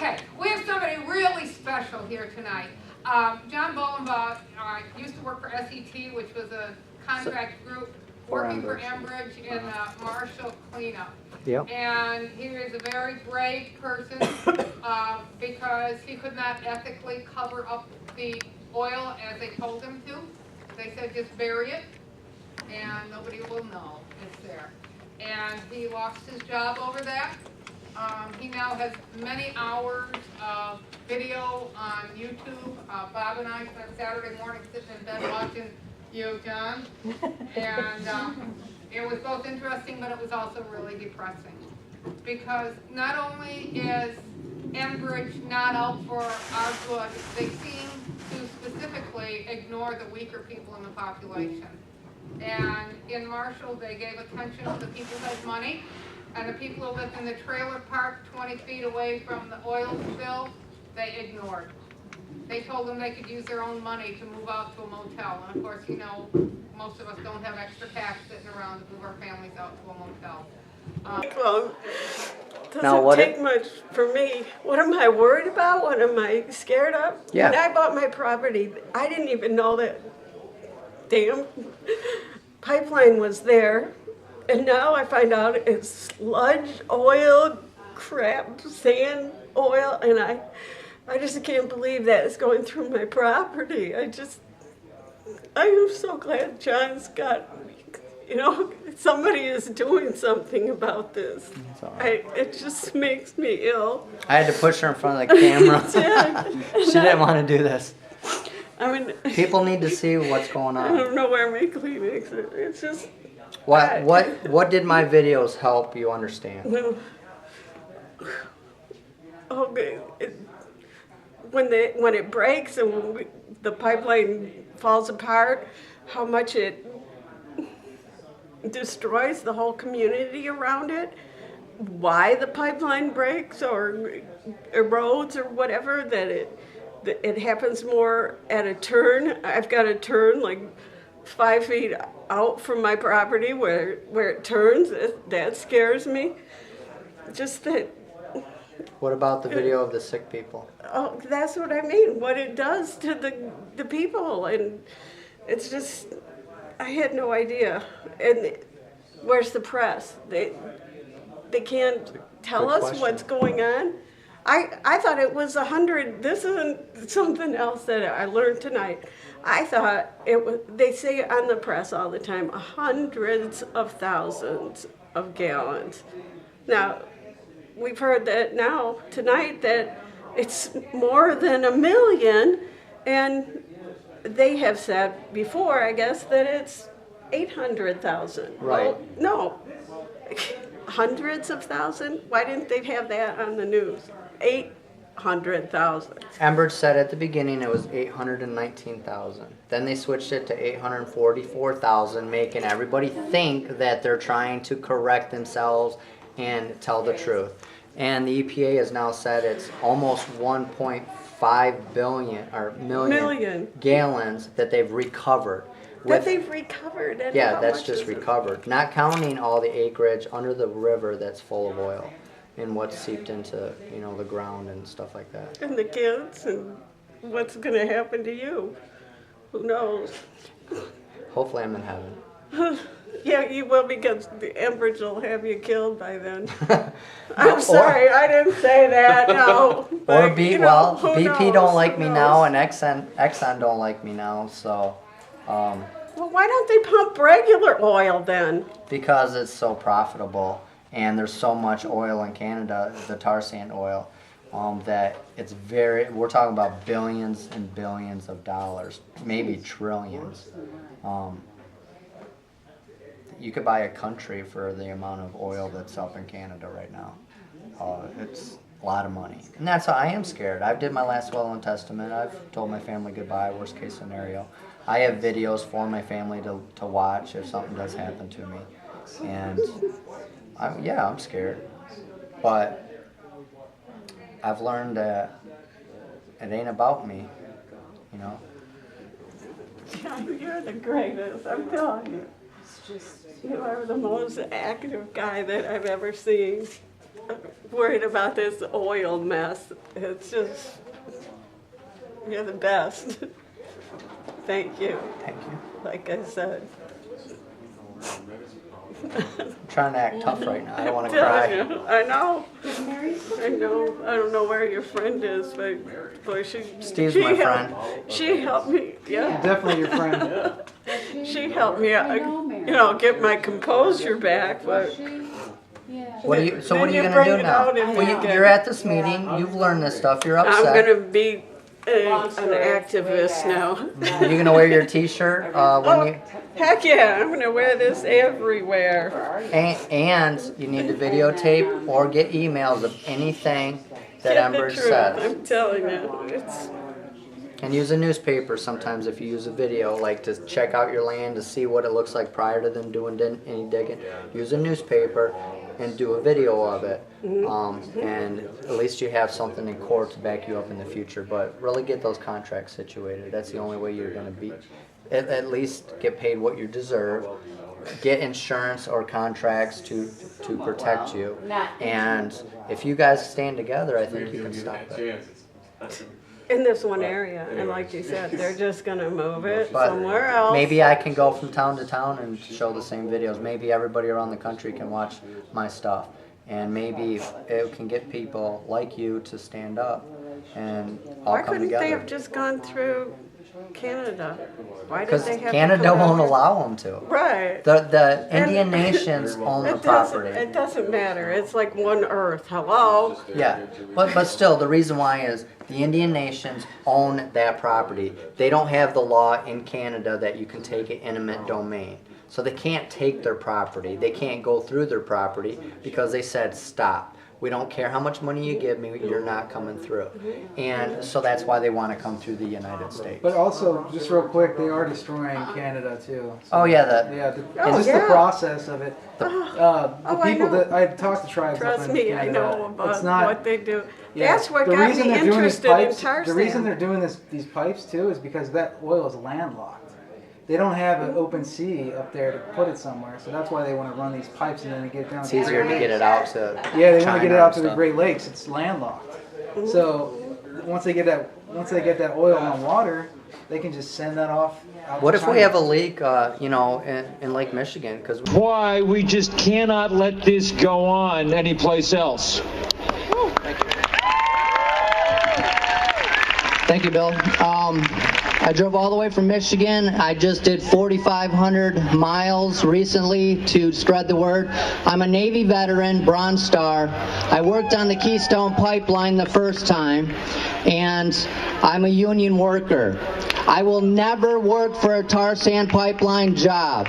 Okay, we have somebody really special here tonight. John Bolenbaugh used to work for SET, which was a contract group working for Enbridge in Marshall cleanup. Yep. And he is a very brave person because he could not ethically cover up the oil as they told him to. They said just bury it and nobody will know it's there. And he lost his job over that. He now has many hours of video on YouTube. Bob and I spent Saturday morning sitting in bed watching you, John. And it was both interesting, but it was also really depressing. Because not only is Enbridge not out for our good, they seem to specifically ignore the weaker people in the population. And in Marshall, they gave attention to the people who had money. And the people who lived in the trailer park 20 feet away from the oil spill, they ignored. They told them they could use their own money to move out to a motel. And of course, you know, most of us don't have extra cash sitting around to move our families out to a motel. Well, doesn't take much for me. What am I worried about? What am I scared of? Yeah. When I bought my property, I didn't even know that damn pipeline was there. And now I find out it's sludge, oil, crap, sand, oil, and I just can't believe that it's going through my property. I am so glad John's got, you know, somebody is doing something about this. It just makes me ill. I had to push her in front of the camera. She didn't want to do this. I mean, people need to see what's going on. I don't know where my Kleenex is. It's just. What did my videos help you understand? Okay, when it breaks and when the pipeline falls apart, how much it destroys the whole community around it, why the pipeline breaks or erodes or whatever, that it happens more at a turn. I've got a turn like 5 feet out from my property where it turns. That scares me. Just that. What about the video of the sick people? Oh, that's what I mean. What it does to the people, and it's just, I had no idea. And where's the press? They can't tell us what's going on. I thought it was 100. This isn't something else that I learned tonight. I thought it was, they say on the press all the time, hundreds of thousands of gallons. Now, we've heard that now, tonight, that it's more than 1 million, and they have said before, I guess, that it's 800,000. Right. Well, no, hundreds of thousands? Why didn't they have that on the news? 800,000. Enbridge said at the beginning it was 819,000. Then they switched it to 844,000, making everybody think that they're trying to correct themselves and tell the truth. And the EPA has now said it's almost 1.5 billion or million gallons that they've recovered. That they've recovered. And yeah, that's just recovered. Not counting all the acreage under the river that's full of oil and what's seeped into, you know, the ground and stuff like that. And the kids, and what's going to happen to you? Who knows? Hopefully I'm in heaven. Yeah, you will, because the Enbridge will have you killed by then. I'm sorry, I didn't say that, no. Or But, BP knows? don't like me now, and Exxon don't like me now, so. Well, why don't they pump regular oil then? Because it's so profitable, and there's so much oil in Canada, the tar sand oil, that it's we're talking about billions and billions of dollars, maybe trillions. You could buy a country for the amount of oil that's up in Canada right now. It's a lot of money. And that's why I am scared. I did my last will and testament. I've told my family goodbye, worst case scenario. I have videos for my family to watch if something does happen to me. And I'm scared. But I've learned that it ain't about me, you know. You're the greatest, I'm telling you. You are the most active guy that I've ever seen. worried about this oil mess. It's just, you're the best. Thank you. Thank you. Like I said. I'm trying to act tough right now. I don't want to Telling cry. you, I know. I know. I don't know where your friend is, but boy, Steve's she my helped, friend. She helped me. Yeah. Definitely your friend. She helped me, get my composure back, but What are you? So what are you Then you gonna bring do it now? out in Well, me again. you're at this meeting. You've learned this stuff. You're I'm upset. gonna be an activist now. You're gonna wear your T-shirt when Oh, you. heck yeah, I'm gonna wear this everywhere. And you need to videotape or get emails of anything that Get the Ember truth, says. I'm telling you, it's, And use a newspaper sometimes if you use a video, like to check out your land to see what it looks like prior to them doing any digging. Use a newspaper and do a video of it. And at least you have something in court to back you up in the future. But really get those contracts situated. That's the only way you're going to be. At least get paid what you deserve. Get insurance or contracts to protect you. And if you guys stand together, I think you can stop it. in this one area, and like you said, they're just gonna move it But somewhere else. maybe I can go from town to town and show the same videos. Maybe everybody around the country can watch my stuff. And maybe it can get people like you to stand up and all Why come couldn't they have together. just gone through Canada? Why did Because they have Canada to come won't back? allow them to. Right. The And- Indian nations own the It doesn't, property. it doesn't matter. It's like one earth. Hello? Yeah, but still, the reason why is the Indian nations own that property. They don't have the law in Canada that you can take it eminent domain. So they can't take their property. They can't go through their property because they said, stop. We don't care how much money you give me, you're not coming through. And so that's why they want to come through the United States. But also, just real quick, they are destroying Canada too. So, Oh yeah, just the yeah. process of it. The I people know. that I've talked to tribes up Trust in me, I Canada, know it's about not, what they do. yeah, That's what the got reason me they're doing these interested in pipes, tar the reason sand. they're doing these pipes too is because that oil is landlocked. They don't have an open sea up there to put it somewhere, so that's why they want to run these pipes and then get it down. it's easier to get it out to Yeah, they want China to get it out and to the stuff. Great Lakes. It's landlocked. So once they get that oil on water, they can just send that off. Out What to if we China. have a leak, in Lake Michigan? Because Why we just cannot let this go on anyplace else. Thank you, Bill. I drove all the way from Michigan. I just did 4,500 miles recently to spread the word. I'm a Navy veteran, Bronze Star. I worked on the Keystone Pipeline the first time, and I'm a union worker. I will never work for a tar sand pipeline job.